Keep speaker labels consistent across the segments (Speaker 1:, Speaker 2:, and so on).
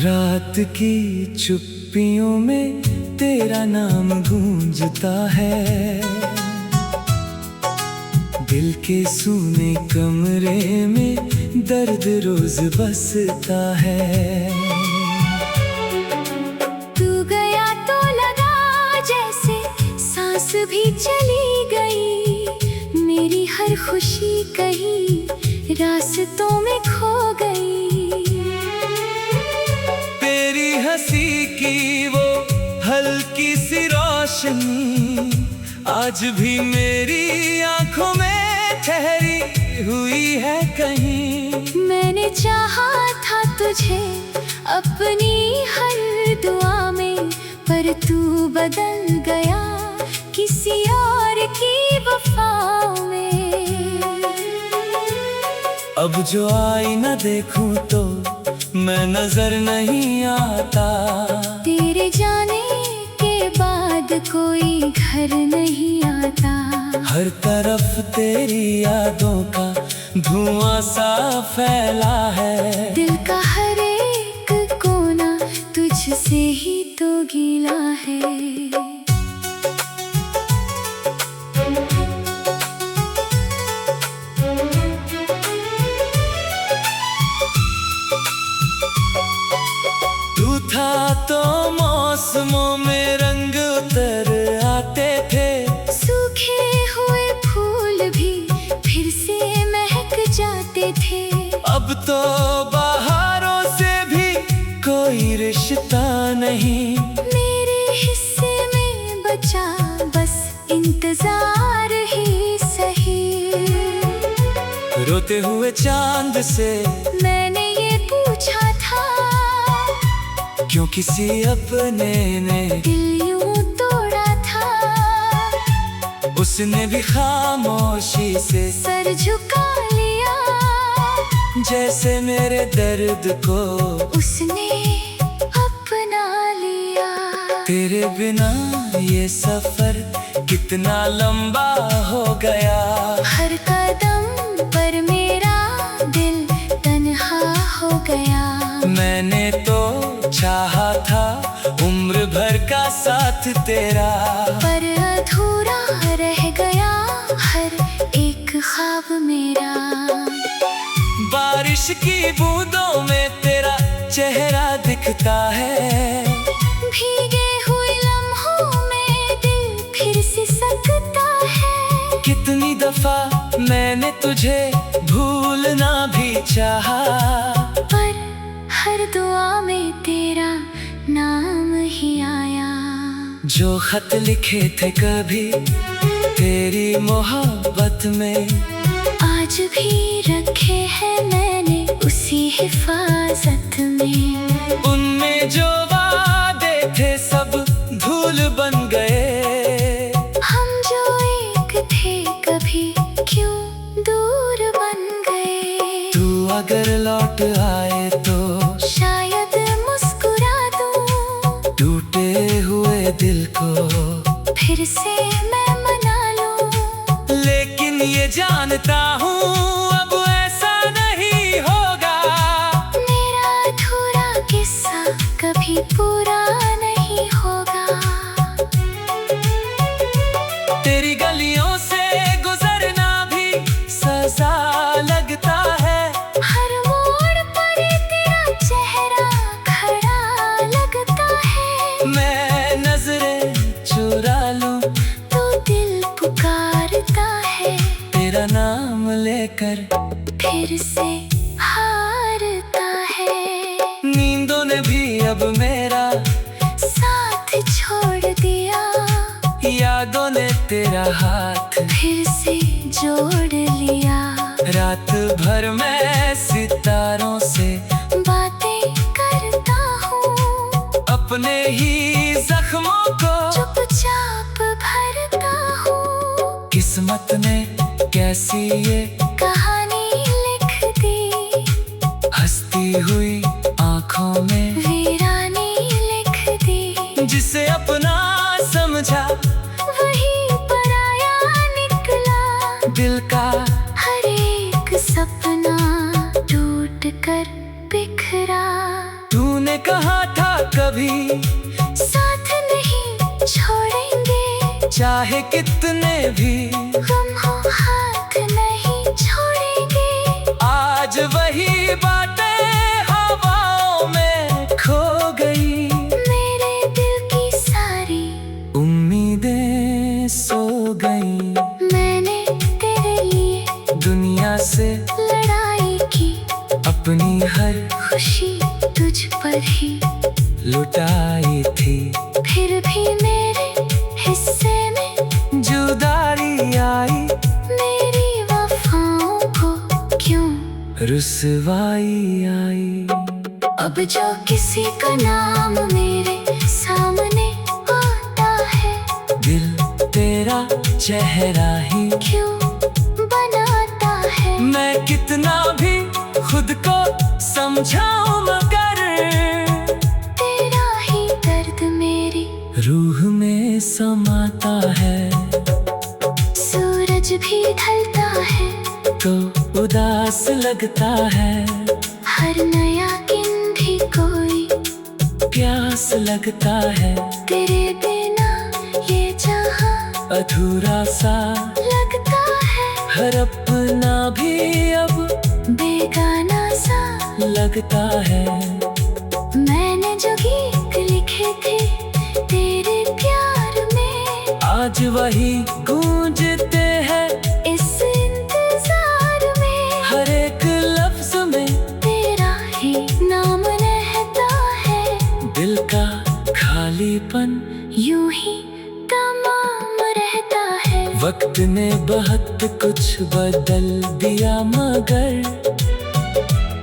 Speaker 1: रात की चुप्पियों में तेरा नाम गूंजता है। दिल के सूने कमरे में दर्द रोज बसता है।
Speaker 2: तू गया तो लगा जैसे सांस भी चली गई। मेरी हर खुशी कहीं रास्तों में खो गई।
Speaker 1: तेरी हंसी की वो हल्की सी रोशनी आज भी मेरी आंखों में ठहरी हुई है कहीं।
Speaker 2: मैंने चाहा था तुझे अपनी हर दुआ में, पर तू बदल गया किसी और की वफा में।
Speaker 1: अब जो आईना देखूं तो मैं नजर नहीं आता।
Speaker 2: तेरे जाने के बाद कोई घर नहीं आता।
Speaker 1: हर तरफ तेरी यादों का धुआं सा फैला है।
Speaker 2: दिल का हर एक कोना तुझसे ही तो गीला है।
Speaker 1: तू था तो मौसमों में रंग उतर आते थे।
Speaker 2: सूखे हुए फूल भी फिर से महक जाते थे।
Speaker 1: अब तो बहारों से भी कोई रिश्ता नहीं।
Speaker 2: मेरे हिस्से में बचा बस इंतजार ही सही।
Speaker 1: रोते हुए चांद से
Speaker 2: मैंने ये पूछा था,
Speaker 1: क्यों किसी अपने ने
Speaker 2: दिल यूं तोड़ा था।
Speaker 1: उसने भी खामोशी से
Speaker 2: सर झुका लिया,
Speaker 1: जैसे मेरे दर्द को
Speaker 2: उसने अपना लिया।
Speaker 1: तेरे बिना ये सफर कितना लंबा हो गया।
Speaker 2: हर कदम पर मेरा दिल तन्हा हो गया।
Speaker 1: मैंने तो चाहा था उम्र भर का साथ तेरा,
Speaker 2: पर अधूरा रह गया हर एक ख्वाब मेरा।
Speaker 1: बारिश की बूंदों में तेरा चेहरा दिखता है।
Speaker 2: भीगे हुए लम्हों में दिल फिर से सकता है।
Speaker 1: कितनी दफा मैंने तुझे भूलना भी चाहा,
Speaker 2: पर हर दुआ में तेरा नाम ही आया।
Speaker 1: जो खत लिखे थे कभी तेरी मोहब्बत में,
Speaker 2: आज भी रखे हैं मैंने उसी हिफाजत में।
Speaker 1: उनमें जो वादे थे सब धूल बन गए।
Speaker 2: हम जो एक थे कभी क्यों दूर बन गए।
Speaker 1: तू अगर लौट आए तो
Speaker 2: शायद मुस्कुरा दूं,
Speaker 1: टूटे हुए दिल को
Speaker 2: फिर से मैं मना लूं।
Speaker 1: लेकिन ये जानता हूँ अब ऐसा नहीं होगा।
Speaker 2: मेरा अधूरा किस्सा कभी पूरा नहीं होगा।
Speaker 1: तेरी गलियों से गुजरना भी सजा लगता है।
Speaker 2: हर मोड़ पर तेरा चेहरा खड़ा लगता है।
Speaker 1: मैं नजरें चुरा लूं
Speaker 2: तो दिल पुकारता है।
Speaker 1: तेरा नाम लेकर
Speaker 2: फिर से हारता है।
Speaker 1: नींदों ने भी अब मेरा
Speaker 2: साथ छोड़ दिया।
Speaker 1: यादों ने तेरा हाथ
Speaker 2: फिर से जोड़ लिया।
Speaker 1: रात भर मैं सितारों से
Speaker 2: बातें करता हूँ,
Speaker 1: अपने ही जख्मों को
Speaker 2: चुपचाप भरता हूँ।
Speaker 1: किस्मत ने कैसी ये
Speaker 2: कहानी लिख दी,
Speaker 1: हंसती हुई आंखों में
Speaker 2: वीरानी लिख दी।
Speaker 1: जिसे अपना समझा
Speaker 2: वही पराया निकला।
Speaker 1: दिल का
Speaker 2: हर एक सपना टूट कर बिखरा।
Speaker 1: तूने तूने कहा था कभी
Speaker 2: साथ नहीं छोड़ेंगे,
Speaker 1: चाहे कितने भी
Speaker 2: गम हो हाथ नहीं छोड़ेंगे।
Speaker 1: आज वही बातें हवाओं में खो गई,
Speaker 2: मेरे दिल की सारी
Speaker 1: उम्मीदें सो गई।
Speaker 2: मैंने तेरे लिए
Speaker 1: दुनिया से
Speaker 2: लड़ाई की,
Speaker 1: अपनी हर
Speaker 2: खुशी तुझ पर ही
Speaker 1: लुटाई थी।
Speaker 2: फिर भी मेरे हिस्से में
Speaker 1: जुदाई आई,
Speaker 2: मेरी वफाओं को क्यों
Speaker 1: रुसवाई आई।
Speaker 2: अब जो किसी का नाम मेरे सामने आता है,
Speaker 1: दिल तेरा चेहरा ही
Speaker 2: क्यों बनाता है।
Speaker 1: मैं कितना भी खुद को समझाऊं मगर
Speaker 2: तेरा ही दर्द मेरी
Speaker 1: रूह में समाता है।
Speaker 2: सूरज भी ढलता है
Speaker 1: तो उदास लगता है,
Speaker 2: हर नया दिन भी कोई
Speaker 1: प्यास लगता है।
Speaker 2: तेरे बिना ये जहां
Speaker 1: अधूरा सा
Speaker 2: लगता है,
Speaker 1: हर अपना भी अब
Speaker 2: बेगाना सा
Speaker 1: लगता है।
Speaker 2: मैंने जो गीत लिखे थे तेरे प्यार में,
Speaker 1: आज वही गूंजते हैं
Speaker 2: इस इंतजार में।
Speaker 1: हर एक लफ्ज में
Speaker 2: तेरा ही नाम रहता है,
Speaker 1: दिल का खालीपन
Speaker 2: यूं ही तमाम रहता है।
Speaker 1: वक्त ने बहुत कुछ बदल दिया मगर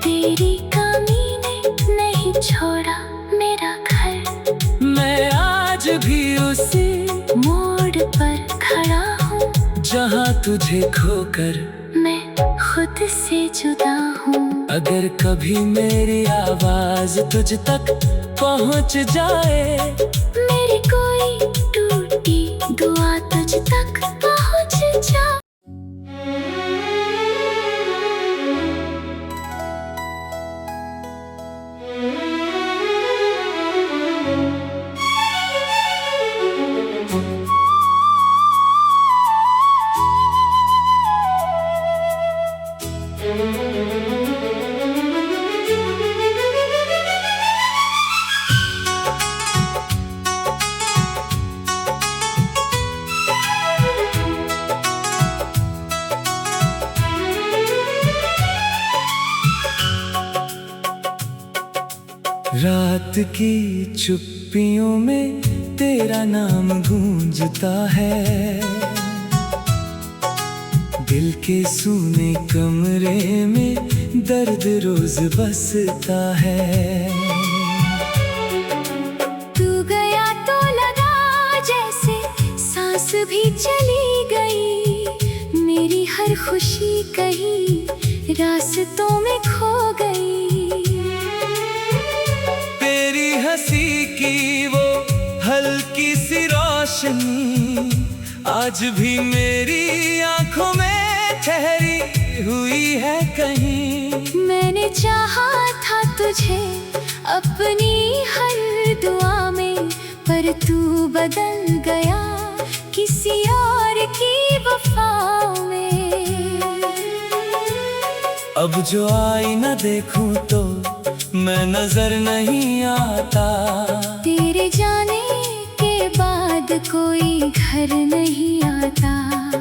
Speaker 2: तेरी कमी ने नहीं छोड़ा मेरा घर।
Speaker 1: मैं आज भी उसी
Speaker 2: मोड़ पर खड़ा हूँ,
Speaker 1: जहाँ तुझे खोकर
Speaker 2: मैं खुद से जुदा हूँ।
Speaker 1: अगर कभी मेरी आवाज तुझ तक पहुँच जाए,
Speaker 2: मेरी कोई टूटी दुआ तुझ तक पहुँच जा।
Speaker 1: रात की चुप्पियों में तेरा नाम गूंजता है, दिल के सूने कमरे में दर्द रोज बसता है।
Speaker 2: तू गया तो लगा जैसे सांस भी चली गई, मेरी हर खुशी कहीं रास्तों में खो गई।
Speaker 1: तेरी हंसी की वो हल्की सी रोशनी आज भी मेरी आंखों में ठहरी हुई है कहीं।
Speaker 2: मैंने चाहा था तुझे अपनी हर दुआ में, पर तू बदल गया किसी और की वफा में।
Speaker 1: अब जो आईना देखूं तो मैं नजर नहीं आता,
Speaker 2: तेरे जाने के बाद कोई घर नहीं आता।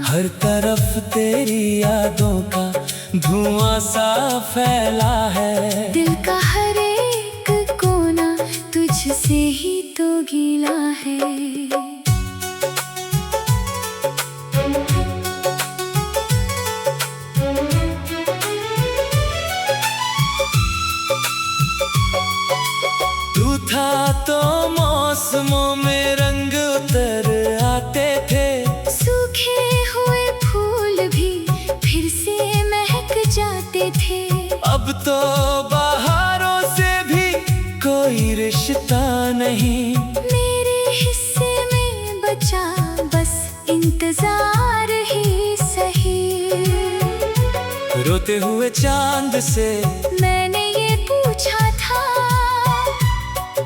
Speaker 1: हर तरफ तेरी यादों का धुआं सा फैला है,
Speaker 2: दिल का हर एक कोना तुझसे ही तो गीला है।
Speaker 1: तू था तो मौसमों में रंग उतर आते थे,
Speaker 2: सूखे हुए फूल भी फिर से महक जाते थे।
Speaker 1: अब तो बहारों से भी कोई रिश्ता नहीं,
Speaker 2: मेरे हिस्से में बचा बस इंतजार ही सही।
Speaker 1: रोते हुए चांद से
Speaker 2: मैंने ये पूछा था,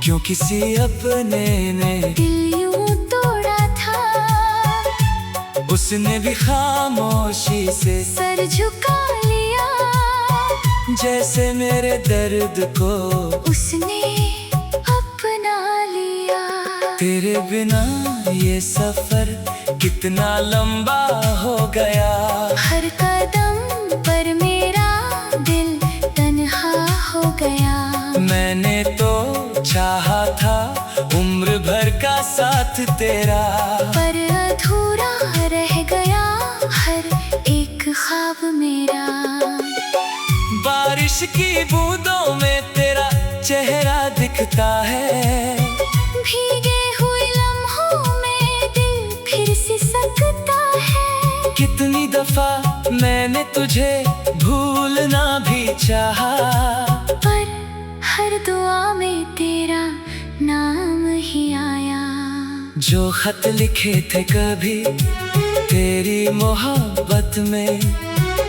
Speaker 1: क्यों किसी अपने ने
Speaker 2: दिल यूं तोड़ा था,
Speaker 1: उसने भी खामोशी से
Speaker 2: सर झुका लिया।
Speaker 1: जैसे मेरे दर्द को
Speaker 2: उसने अपना लिया।
Speaker 1: तेरे बिना ये सफर कितना लंबा हो गया।
Speaker 2: हर कदम पर मेरा दिल तन्हा हो गया।
Speaker 1: मैंने तो चाहा था उम्र भर का साथ तेरा,
Speaker 2: पर अधूरा रह गया हर एक ख्वाब मेरा।
Speaker 1: बारिश की बूंदों में तेरा चेहरा दिखता है,
Speaker 2: भीगे हुए लम्हों में दिल फिर सिसकता है।
Speaker 1: कितनी दफा मैंने तुझे भूलना भी चाहा,
Speaker 2: पर हर दुआ में तेरा नाम ही आया।
Speaker 1: जो खत लिखे थे कभी तेरी मोहब्बत में,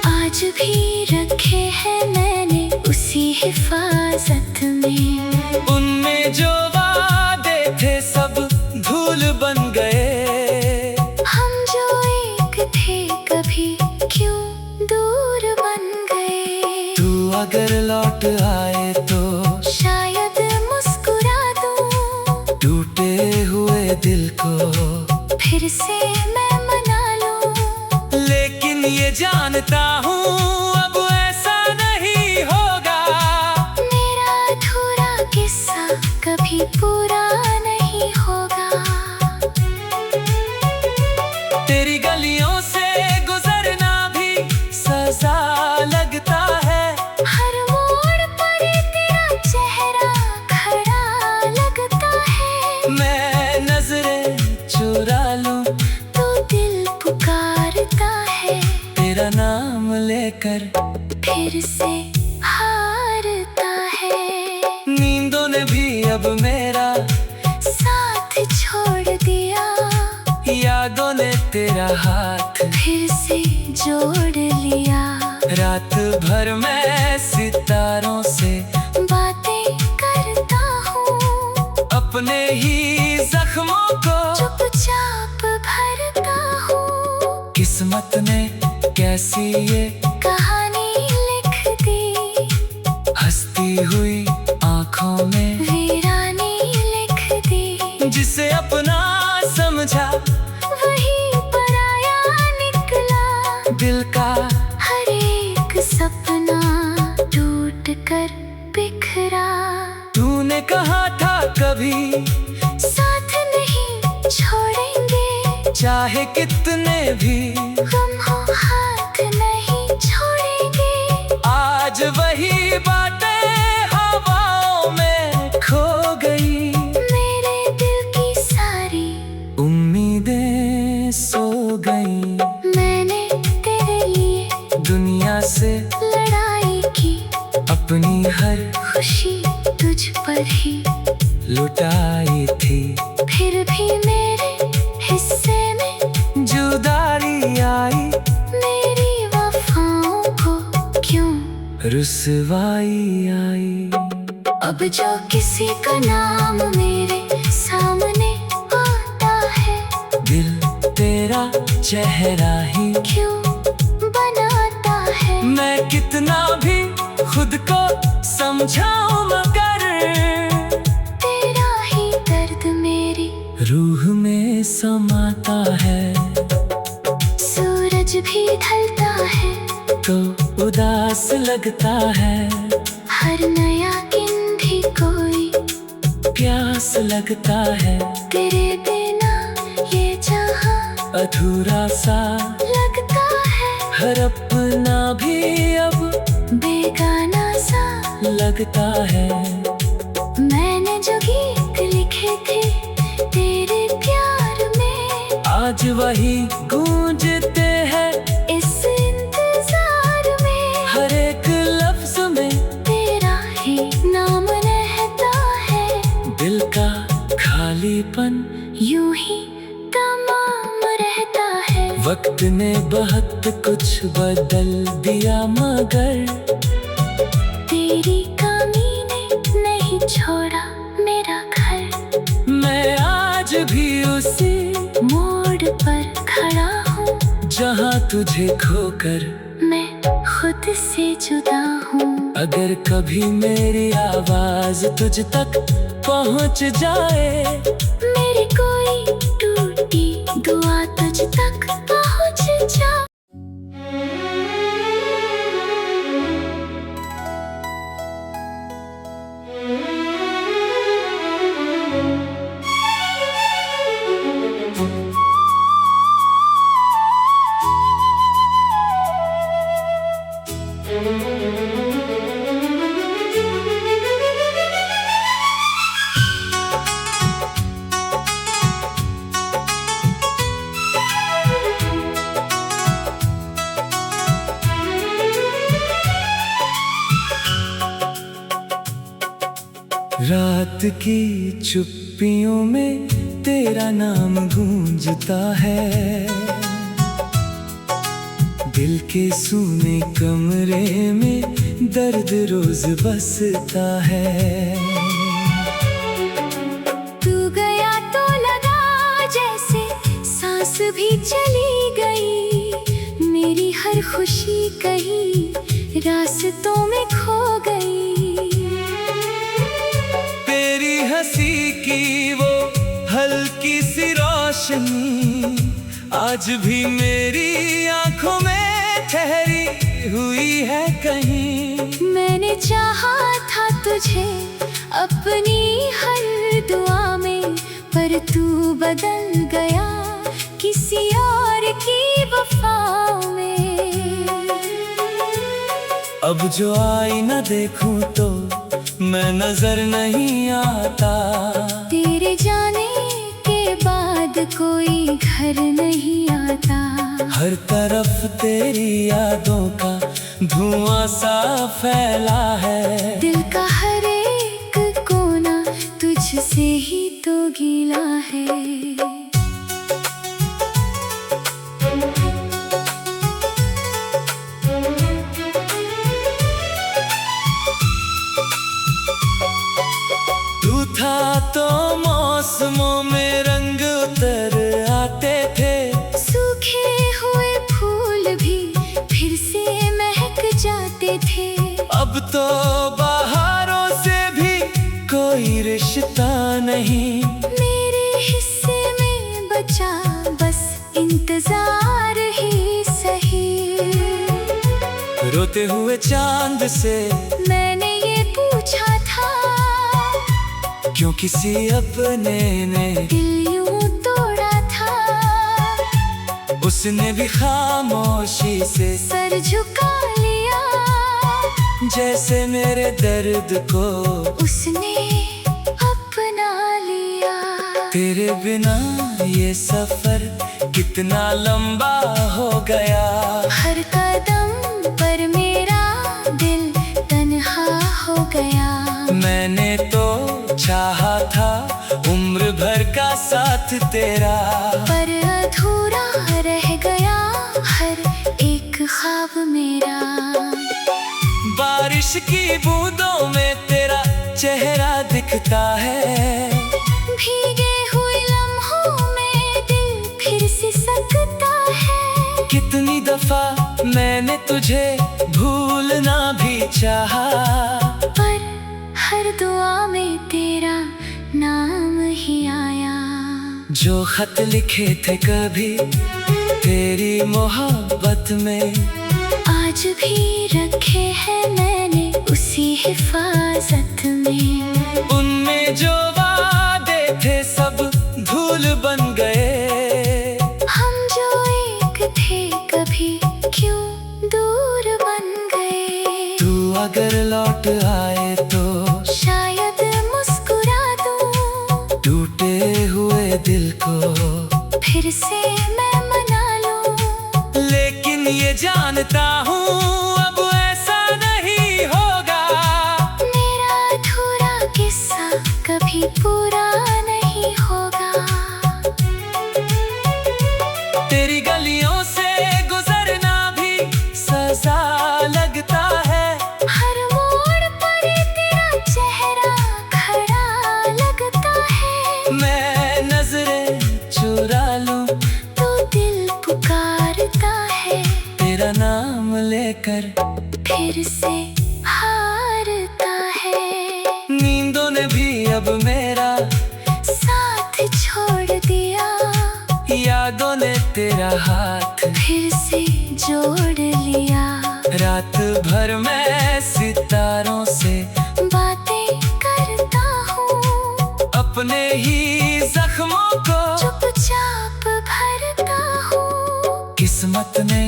Speaker 2: आज भी रखे हैं मैंने उसी हिफाजत में।
Speaker 1: उनमें जो वादे थे सब धूल बन गए।
Speaker 2: हम जो एक थे कभी क्यों दूर बन गए।
Speaker 1: तू अगर लौट आए तो
Speaker 2: शायद मुस्कुरा दूं,
Speaker 1: टूटे हुए दिल को
Speaker 2: फिर से मैं मना लूं।
Speaker 1: लेकिन ये जानता हूँ अब ऐसा नहीं होगा।
Speaker 2: मेरा अधूरा किस्सा कभी पूरा नहीं होगा।
Speaker 1: तेरी गलियों से गुजरना भी सजा लगता है।
Speaker 2: हर मोड़ पर तेरा चेहरा खड़ा लगता है।
Speaker 1: मैं नजरें चुरा लूं
Speaker 2: तो दिल पुकारता है,
Speaker 1: तेरा नाम लेकर
Speaker 2: फिर से हारता है।
Speaker 1: नींदों ने भी अब मेरा
Speaker 2: साथ छोड़ दिया,
Speaker 1: यादों ने तेरा हाथ
Speaker 2: फिर से जोड़ लिया।
Speaker 1: रात भर मैं सितारों से
Speaker 2: बातें करता हूँ,
Speaker 1: अपने ही जख्मों को
Speaker 2: चुपचाप भरता हूँ।
Speaker 1: किस्मत ने कैसी ये
Speaker 2: कहानी लिख दी,
Speaker 1: हंसती हुई आंखों में,
Speaker 2: वीरानी लिख दी।
Speaker 1: जिसे अपना समझा
Speaker 2: वही पराया निकला,
Speaker 1: दिल का
Speaker 2: हर एक सपना टूट कर बिखरा।
Speaker 1: तूने कहा था कभी
Speaker 2: साथ नहीं छोड़ेंगे,
Speaker 1: चाहे कितने भी
Speaker 2: गम हो हाथ नहीं छोड़ेंगे।
Speaker 1: आज वही बातें हवाओं में खो गई।
Speaker 2: मेरे दिल की सारी
Speaker 1: उम्मीदें सो गई।
Speaker 2: मैंने तेरे लिए
Speaker 1: दुनिया से
Speaker 2: लड़ाई की,
Speaker 1: अपनी हर
Speaker 2: खुशी तुझ पर ही
Speaker 1: लुटाई थी।
Speaker 2: फिर भी मेरे हिस्से में
Speaker 1: जुदाई आई,
Speaker 2: मेरी वफाओं को क्यों
Speaker 1: रुसवाई आई।
Speaker 2: अब जो किसी का नाम मेरे सामने आता है,
Speaker 1: दिल तेरा चेहरा ही
Speaker 2: क्यों बनाता है।
Speaker 1: मैं कितना भी खुद को समझाऊं मगर
Speaker 2: तेरा ही दर्द मेरी
Speaker 1: रूह में समाता है।
Speaker 2: सूरज भी ढलता है
Speaker 1: तो उदास लगता है,
Speaker 2: हर नया दिन भी कोई
Speaker 1: प्यास लगता है।
Speaker 2: तेरे बिना ये जहां
Speaker 1: अधूरा सा
Speaker 2: लगता है,
Speaker 1: हर अपना भी अब
Speaker 2: बेगाना सा
Speaker 1: लगता है।
Speaker 2: मैंने जो गीत लिखे थे तेरे प्यार में,
Speaker 1: आज वही गूंजते हैं
Speaker 2: इस इंतजार में।
Speaker 1: हर एक लफ्ज में
Speaker 2: तेरा ही नाम रहता है,
Speaker 1: दिल का खालीपन
Speaker 2: यूं ही तमाम रहता है।
Speaker 1: वक्त ने बहुत कुछ बदल दिया मगर
Speaker 2: तेरी कमी ने नहीं छोड़ा मेरा घर।
Speaker 1: मैं आज भी उसी
Speaker 2: मोड़ पर खड़ा हूँ
Speaker 1: जहाँ तुझे खोकर
Speaker 2: मैं खुद से जुदा हूँ।
Speaker 1: अगर कभी मेरी आवाज तुझ तक पहुँच जाए,
Speaker 2: मेरी कोई टूटी दुआ तुझ तक पहुँच जा।
Speaker 1: रात की चुप्पियों में तेरा नाम गूंजता है, दिल के सूने कमरे में दर्द रोज बसता है।
Speaker 2: तू गया तो लगा जैसे सांस भी चली गई, मेरी हर खुशी कहीं रास्तों में खो गई।
Speaker 1: तेरी हंसी की वो हल्की सी रोशनी आज भी मेरी आंखों में ठहरी हुई है कहीं।
Speaker 2: मैंने चाहा था तुझे अपनी हर दुआ में, पर तू बदल गया किसी और की वफा में।
Speaker 1: अब जो आईना देखूं तो मैं नजर नहीं आता,
Speaker 2: तेरे जाने के बाद कोई घर नहीं आता।
Speaker 1: हर तरफ तेरी यादों का धुआं सा फैला है,
Speaker 2: दिल का हर एक कोना तुझसे ही तो गीला है।
Speaker 1: तू था तो मौसमों में रंग उतर आते थे,
Speaker 2: सूखे हुए फूल भी फिर से महक जाते थे।
Speaker 1: अब तो बहारों से भी कोई रिश्ता नहीं,
Speaker 2: मेरे हिस्से में बचा बस इंतजार ही सही।
Speaker 1: रोते हुए चांद से
Speaker 2: मैंने ये पूछा था,
Speaker 1: क्यों किसी अपने ने
Speaker 2: दिल यूं तोड़ा था।
Speaker 1: उसने भी खामोशी से
Speaker 2: सर झुका लिया,
Speaker 1: जैसे मेरे दर्द को
Speaker 2: उसने अपना लिया।
Speaker 1: तेरे बिना ये सफर कितना लंबा हो गया,
Speaker 2: हर कदम पर मेरा दिल तन्हा हो गया।
Speaker 1: मैंने तो चाहा था उम्र भर का साथ तेरा,
Speaker 2: पर अधूरा रह गया हर एक ख्वाब मेरा।
Speaker 1: बारिश की बूंदों में तेरा चेहरा दिखता है,
Speaker 2: भीगे हुए लम्हों में दिल फिर से सकता है।
Speaker 1: कितनी दफा मैंने तुझे भूलना भी चाहा,
Speaker 2: पर हर दुआ में तेरा नाम ही आया।
Speaker 1: जो खत लिखे थे कभी तेरी मोहब्बत में,
Speaker 2: आज भी रखे हैं मैंने उसी हिफाजत में।
Speaker 1: उनमें जो वादे थे सब धूल बन गए,
Speaker 2: हम जो एक थे कभी क्यों दूर बन गए।
Speaker 1: तू अगर लौट आए तो
Speaker 2: शायद मुस्कुरा दूं,
Speaker 1: टूटे हुए दिल को
Speaker 2: फिर से मैं मना लूं।
Speaker 1: लेकिन ये जानता हूँ अब ऐसा नहीं होगा,
Speaker 2: मेरा अधूरा किस्सा कभी पूरा नहीं होगा।
Speaker 1: तेरी गलियों से गुजरना भी सजा लगता है,
Speaker 2: हर मोड़ पर तेरा चेहरा खड़ा
Speaker 1: नाम लेकर
Speaker 2: फिर से हारता है।
Speaker 1: नींदों ने भी अब मेरा
Speaker 2: साथ छोड़ दिया,
Speaker 1: यादों ने तेरा हाथ
Speaker 2: फिर से जोड़ लिया।
Speaker 1: रात भर मैं सितारों से
Speaker 2: बातें करता हूँ,
Speaker 1: अपने ही जख्मों को
Speaker 2: चुपचाप भरता हूँ।
Speaker 1: किस्मत ने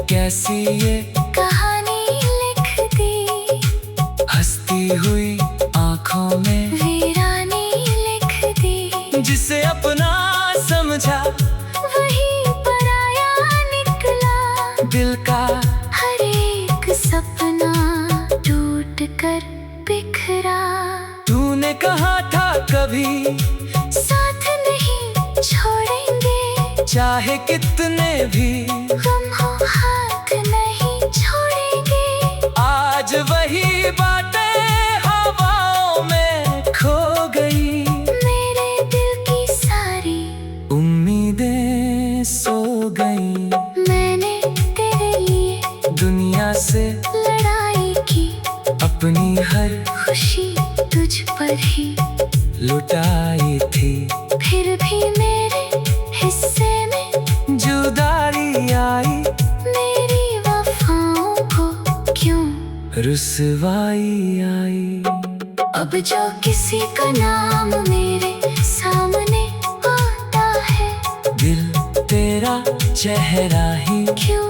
Speaker 1: कैसी ये
Speaker 2: कहानी लिख दी,
Speaker 1: हंसती हुई आंखों में
Speaker 2: वीरानी लिख दी।
Speaker 1: जिसे अपना समझा
Speaker 2: वही पराया निकला,
Speaker 1: दिल का
Speaker 2: हर एक सपना टूट कर बिखरा।
Speaker 1: तूने कहा था कभी
Speaker 2: साथ नहीं छोड़ेंगे,
Speaker 1: चाहे कितने भी
Speaker 2: गम हो हाथ नहीं छोड़ेंगे।
Speaker 1: आज वही बातें हवाओं में खो गई,
Speaker 2: मेरे दिल की सारी
Speaker 1: उम्मीदें सो गई।
Speaker 2: मैंने तेरे लिए
Speaker 1: दुनिया से
Speaker 2: लड़ाई की,
Speaker 1: अपनी हर
Speaker 2: खुशी तुझ पर ही
Speaker 1: लुटाई थी।
Speaker 2: फिर भी मेरे हिस्से में
Speaker 1: जुदाई आई,
Speaker 2: मेरी वफाओं को क्यों
Speaker 1: रुसवाई आई।
Speaker 2: अब जो किसी का नाम मेरे सामने आता है,
Speaker 1: दिल तेरा चेहरा ही
Speaker 2: क्यों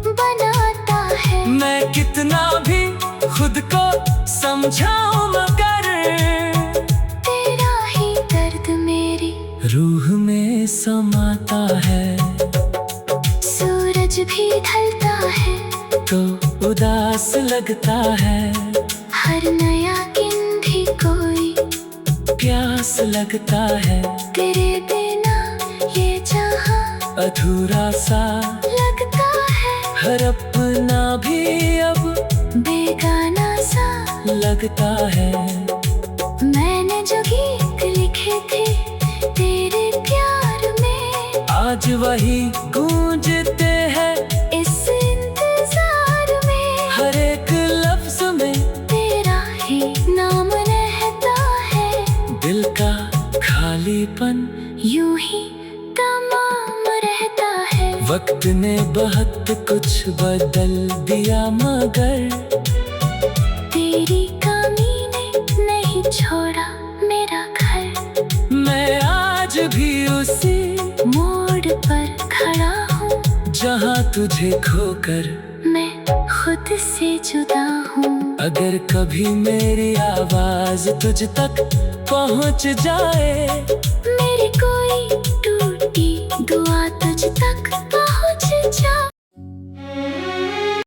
Speaker 2: बनाता है।
Speaker 1: मैं कितना भी खुद को समझाऊं मगर
Speaker 2: तेरा ही दर्द मेरी
Speaker 1: रूह में समाता है।
Speaker 2: सूरज भी ढलता है,
Speaker 1: तो उदास लगता है,
Speaker 2: हर नया दिन भी कोई
Speaker 1: प्यास लगता है।
Speaker 2: तेरे बिना ये जहां
Speaker 1: अधूरा सा
Speaker 2: लगता है,
Speaker 1: हर अपना भी अब
Speaker 2: बेगाना सा
Speaker 1: लगता है।
Speaker 2: मैंने जो गीत लिखे थे तेरे प्यार में,
Speaker 1: आज वही गूंजते हैं
Speaker 2: इस इंतजार में।
Speaker 1: हर एक लफ्ज में
Speaker 2: तेरा ही नाम रहता है,
Speaker 1: दिल का खालीपन
Speaker 2: यूं ही तमाम रहता है।
Speaker 1: वक्त ने बहुत कुछ बदल दिया मगर
Speaker 2: तेरी कमी ने नहीं छोड़ा मेरा घर।
Speaker 1: मैं आज भी उसी
Speaker 2: मोड़ पर खड़ा हूँ,
Speaker 1: जहाँ तुझे खोकर
Speaker 2: मैं खुद से जुदा हूँ।
Speaker 1: अगर कभी मेरी आवाज तुझ तक पहुँच जाए,